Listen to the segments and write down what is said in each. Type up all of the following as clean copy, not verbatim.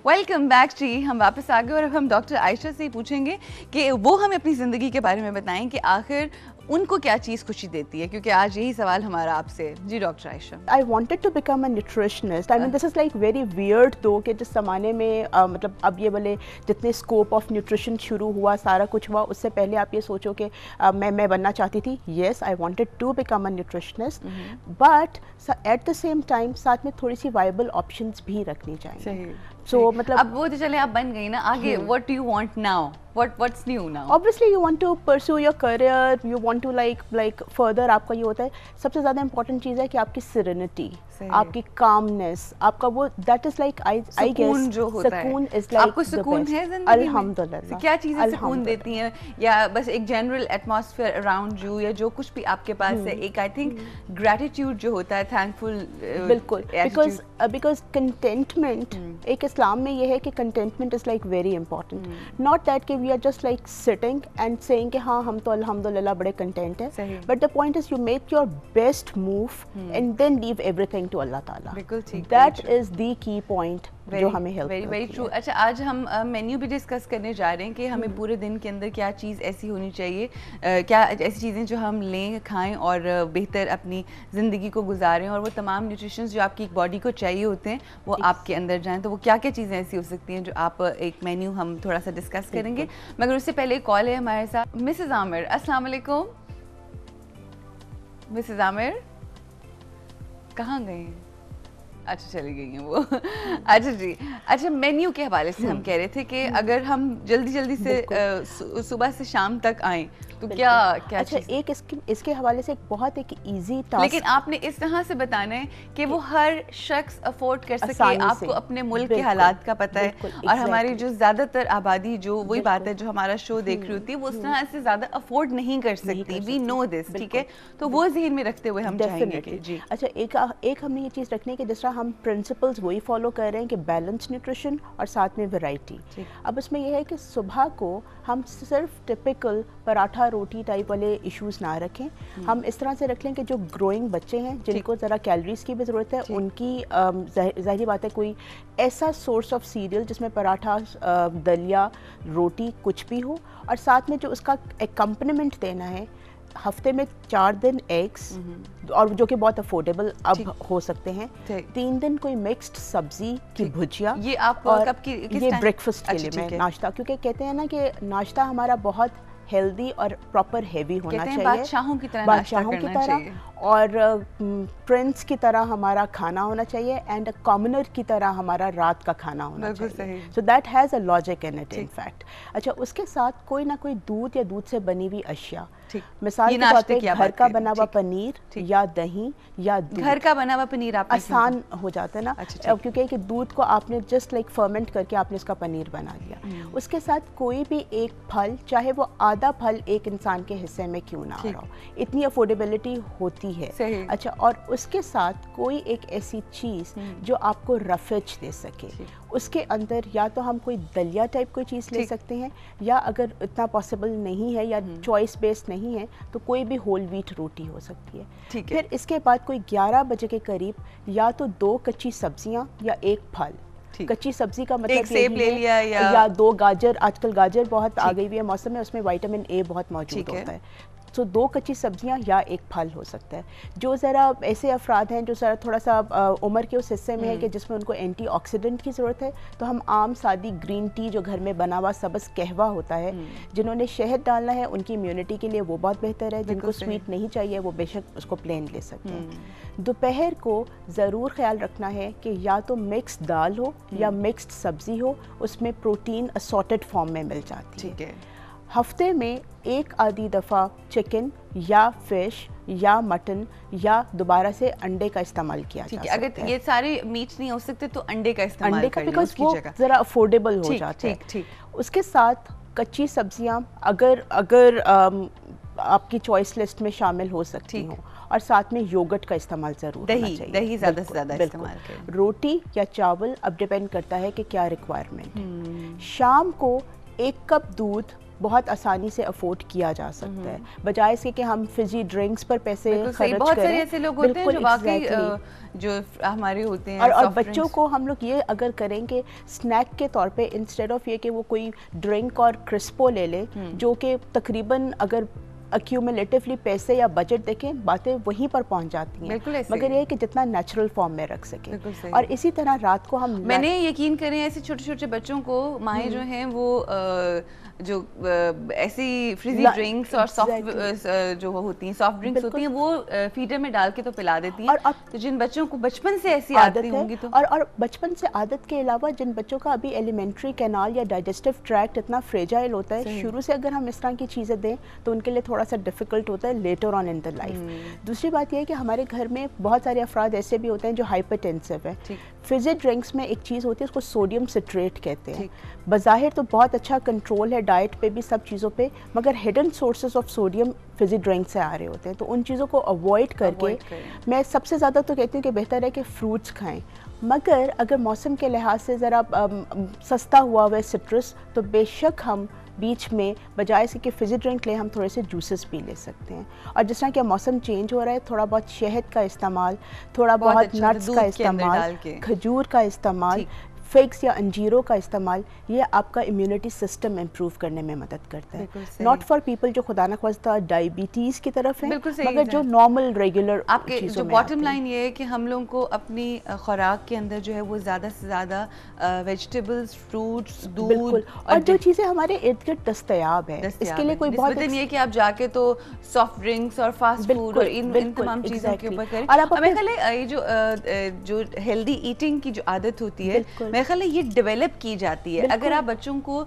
Welcome back जी। हम वापस आ गए और अब हम डॉक्टर आयशा से पूछेंगे कि वो हमें अपनी ज़िंदगी के बारे में बताएं कि आखिर उनको क्या चीज़ खुशी देती है, क्योंकि आज यही सवाल हमारा आपसे। जी doctor Ayesha. I wanted to become a nutritionist. I mean this is like very weird though कि जिस ज़माने में मतलब अब ये बोले जितने स्कोप ऑफ न्यूट्रिशन शुरू हुआ, सारा कुछ हुआ, उससे पहले आप ये सोचो कि मैं बनना चाहती थी। Yes, I wanted to become a nutritionist, but at the same time साथ में थोड़ी सी viable options भी रखनी चाहिए। So मतलब अब वो तो चले आप बन गई ना, आगे what do you want now? What's new now? Obviously you want to pursue your career, you want to like further। आपका ये होता है सबसे ज़्यादा important चीज़ है कि आपकी serenity, आपकी calmness, आपका वो that is like I guess जो होता सुकून है। is like आपको सुकून है जिंदगी में? अल्हम्दुलिल्लाह। क्या चीज़ें सुकून देती हैं, या बस एक general atmosphere around you, या जो कुछ भी आपके पास है, एक I think gratitude जो होता है, thankful बिल्कुल, because contentment एक इस्लाम में ये है कि contentment is like very important, not that कि we are just like sitting and saying कि हाँ हम तो अल्हम्दुलिल्लाह बड़े content हैं, but the point is you make your best move and then leave everything to अल्लाह ताला। बिल्कुल ठीक। That is the key point जो हमें हेल्प करती है। Very true. अच्छा, आज हम मेन्यू भी डिस्कस करने जा रहे हैं कि हमें पूरे दिन के अंदर क्या चीज़ ऐसी होनी चाहिए, क्या ऐसी चीज़ें जो हम लें, खाएं और बेहतर अपनी ज़िंदगी को गुजारें, और वो तमाम न्यूट्रिशंस जो आपकी बॉडी को चाहिए होते हैं वो आपके अंदर जाएं। तो वो क्या क्या चीज़ें ऐसी हो सकती हैं जो आप, एक मेन्यू हम थोड़ा सा डिस्कस करेंगे, मगर उससे पहले कॉल है हमारे साथ मिसेज़ आमिर। अस्सलाम वालेकुम मिसेज़ आमिर, कहाँ गई? अच्छा, चली गई हैं वो। अच्छा जी। अच्छा, मेन्यू के हवाले से हम कह रहे थे कि अगर हम जल्दी जल्दी से सुबह से शाम तक आएँ तो क्या अच्छा, एक इसके हवाले से एक बहुत एक इजी टास्क, लेकिन आपने इस तरह से बताना है कि वो हर शख्स अफोर्ड कर सके। आपको अपने मुल्क के हालात का पता है, और हमारी जो ज़्यादातर आबादी जो वही बात है जो हमारा शो देख रही होती है, वो उस तरह से ज़्यादा अफोर्ड नहीं कर सकती। वी नो दिस, ठीक है? तो वो ज़हन में रखते हुए हम चाहेंगे कि जी। अच्छा, एक हमने ये चीज़ रखनी है कि जिस तरह हम प्रिंसिपल्स वही फॉलो कर रहे हैं कि बैलेंस न्यूट्रिशन और साथ में वैरायटी। अब इसमें यह है कि सुबह को हम सिर्फ टिपिकल पराठा रोटी टाइप वाले इश्यूज ना रखें, हम इस तरह से रख लें कि जो ग्रोइंग बच्चे हैं जिनको ज़रा कैलोरीज की भी ज़रूरत है, उनकी ज़ाहिर बात है कोई ऐसा सोर्स ऑफ सीरियल जिसमें पराठा, दलिया, रोटी कुछ भी हो, और साथ में जो उसका एकम्पनीमेंट देना है, हफ्ते में 4 दिन एग्स, और जो कि बहुत अफोर्डेबल अब हो सकते हैं, 3 दिन कोई मिक्स्ड सब्जी की भुजिया। ये आप कब की, ये ब्रेकफास्ट के लिए मैं नाश्ता, क्योंकि कहते हैं ना कि नाश्ता हमारा बहुत हेल्दी और प्रॉपर हैवी होना चाहिए, बादशाहों की तरह और प्रिंस की तरह हमारा खाना होना चाहिए, एंड कॉमनर की तरह हमारा रात का खाना होना चाहिए। So that has a logic in it in fact. अच्छा, उसके साथ कोई ना कोई दूध या दूध से बनी हुई अशिया, मिसाल के तौर पे घर का बना हुआ पनीर या दही या घर का बना हुआ पनीर आप आसान हो जाता है ना, क्योंकि कि दूध को आपने जस्ट लाइक फर्मेंट करके आपने इसका पनीर बना लिया। उसके साथ कोई भी एक फल, चाहे वो आधा फल एक इंसान के हिस्से में क्यों ना आ रहा हो, इतनी अफोर्डेबिलिटी होती है। अच्छा, और उसके साथ कोई एक ऐसी चीज़ जो आपको रफेज दे सके, उसके अंदर या तो हम कोई दलिया टाइप कोई चीज़ ले सकते हैं, या अगर इतना पॉसिबल नहीं है या चॉइस बेस्ड नहीं है तो कोई भी होल व्हीट रोटी हो सकती है। फिर इसके बाद कोई 11 बजे के करीब या तो 2 कच्ची सब्जियां या एक फल। कच्ची सब्जी का मतलब एक सेब ले लिया या 2 गाजर, आजकल गाजर बहुत आ गई हुई है मौसम में, उसमें विटामिन ए बहुत मौजूद होता है। तो 2 कच्ची सब्जियां या एक फल हो सकता है। जो ज़रा ऐसे अफराद हैं जो ज़रा थोड़ा सा उम्र के उस हिस्से में है कि जिसमें उनको एंटीऑक्सीडेंट की ज़रूरत है, तो हम आम सादी ग्रीन टी जो घर में बना हुआ सब्ज़ कहवा होता है, जिन्होंने शहद डालना है उनकी इम्यूनिटी के लिए वो बहुत बेहतर है, जिनको स्वीट नहीं चाहिए वो बेशक उसको प्लेन ले सकते हैं। दोपहर को ज़रूर ख्याल रखना है कि या तो मिक्स्ड दाल हो या मिक्स्ड सब्ज़ी हो, उसमें प्रोटीन असॉर्टेड फॉर्म में मिल जाती है। हफ्ते में एक आधी दफ़ा चिकन या फिश या मटन या दोबारा से अंडे का इस्तेमाल किया जा सकता है। अगर ये सारे मीट नहीं हो सकते तो अंडे का इस्तेमाल कर लें, बिकॉज़ वो ज़रा अफोर्डेबल हो जाता है। उसके साथ कच्ची सब्जियां अगर आपकी चॉइस लिस्ट में शामिल हो सकती हो, और साथ में योगर्ट का इस्तेमाल ज़रूर होना चाहिए। दही ज़्यादा से ज़्यादा इस्तेमाल करें। रोटी या चावल अब डिपेंड करता है कि क्या रिक्वायरमेंट है। शाम को 1 कप दूध बहुत आसानी से अफोर्ड किया जा सकता है, बजाय इसके कि हम फिजी ड्रिंक्स पर पैसे खर्च करें। बहुत सारे ऐसे लोग होते हैं जो वाकई जो हमारे होते हैं। और बच्चों को हम लोग ये अगर करेंगे स्नैक के तौर पे, इंस्टेड ऑफ ये कि वो कोई ड्रिंक और क्रिस्पो ले ले, जो कि तकरीबन अगर अक्यूमुलेटिवली पैसे या बजट देखें बातें वहीं पर पहुंच जाती हैं, मगर ये है कि जितना नेचुरल फॉर्म में रख सकें। और इसी तरह रात को हम मैंने यकीन करें ऐसे छोटे छोटे बच्चों को माएँ जो हैं वो जो ऐसी फ्रिजी ड्रिंक्स और सॉफ्ट जो होती हैं सॉफ्ट ड्रिंक्स होती हैं वो फीडर में डाल के तो पिला देती हैं। तो जिन बच्चों को बचपन से ऐसी आदत होंगी तो और बचपन से आदत के अलावा जिन बच्चों का अभी एलिमेंट्री कैनाल या डाइजेस्टिव ट्रैक्ट इतना फ्रेजाइल होता है, शुरू से अगर हम इस तरह की चीज़ें दें तो उनके लिए थोड़ा सा डिफिकल्ट होता है later on in the life. दूसरी बात यह है कि हमारे घर में बहुत सारे अफराद ऐसे भी होते हैं जो हाइपरटेंसिव है। फिजी ड्रिंक्स में एक चीज़ होती है उसको सोडियम सिट्रेट कहते हैं। बज़ाहिर तो बहुत अच्छा कंट्रोल है डाइट पे भी, सब चीज़ों पे, मगर hidden sources of sodium Fiji drink से आ रहे होते हैं। तो उन चीज़ों को अवॉइड करके मैं सबसे ज़्यादा तो कहती हूँ कि बेहतर है कि फ्रूट्स खाएं। मगर अगर मौसम के लिहाज से ज़रा सस्ता हुआ हुआ है सिट्रस, तो बेशक हम बीच में बजाय से कि फिजी ड्रिंक लें हम थोड़े से जूसेस भी ले सकते हैं। और जिस तरह कि मौसम चेंज हो रहा है, थोड़ा बहुत शहद का इस्तेमाल, थोड़ा बहुत नट्स का इस्तेमाल, खजूर का इस्तेमाल, फिग्स या अंजीरों का इस्तेमाल, ये आपका इम्यूनिटी सिस्टम इम्प्रूव करने में मदद करता है। नॉट फॉर पीपल जो खुदा न ख्वास्ता डायबिटीज़ की तरफ है, मगर जो नॉर्मल रेगुलर आपके जो बॉटम लाइन ये है कि हम लोगों को अपनी खुराक के अंदर जो है वो ज़्यादा से ज़्यादा वेजिटेबल्स, फ्रूट्स, दूध और जो चीज़ें हमारे इर्द गिर्द दस्तियाब है, इसके लिए कोई बहुत नहीं है कि आप जाके तो सॉफ्ट ड्रिंक्स और फास्ट फूड और इन तमाम चीज़ों के ऊपर करें। और मेरे ख्याल है ये जो हेल्दी ईटिंग की जो आदत होती है, मेरे ख्याल है ये डेवलप की जाती है। अगर आप बच्चों को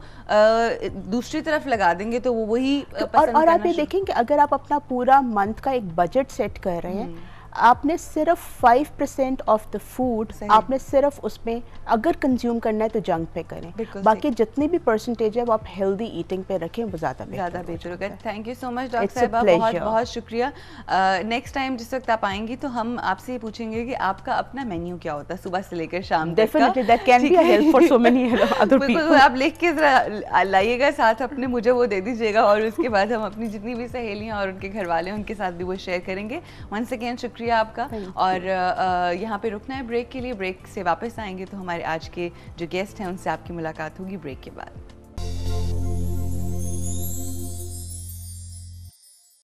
दूसरी तरफ लगा देंगे तो वो वही और आप ये देखें कि अगर आप अपना पूरा मंथ का एक बजट सेट कर रहे हैं, आपने सिर्फ 5% ऑफ द फूड आपने सिर्फ उसमें अगर कंज्यूम करना है तो जंक पे करें, बाकी जितनी भी परसेंटेज है वो आप हेल्दी ईटिंग पे रखें, वो ज़्यादा बेहतर होगा। Thank you so much doctor साहिबा, बहुत बहुत शुक्रिया। नेक्स्ट टाइम जिस वक्त आप आएंगी तो हम आपसे ये पूछेंगे कि आपका अपना मेन्यू क्या होता है सुबह से लेकर शाम तक। Definitely that can be a help for so many other people. आप लिख के जरा लाइएगा साथ अपने, मुझे वो दे दीजिएगा और उसके बाद हम अपनी जितनी भी सहेलियाँ और उनके घर वाले उनके साथ भी वो शेयर करेंगे। वंस अगेन शुक्रिया आपका। और यहाँ पे रुकना है ब्रेक के लिए, ब्रेक से वापस आएंगे तो हमारे आज के जो गेस्ट हैं उनसे आपकी मुलाकात होगी ब्रेक के बाद।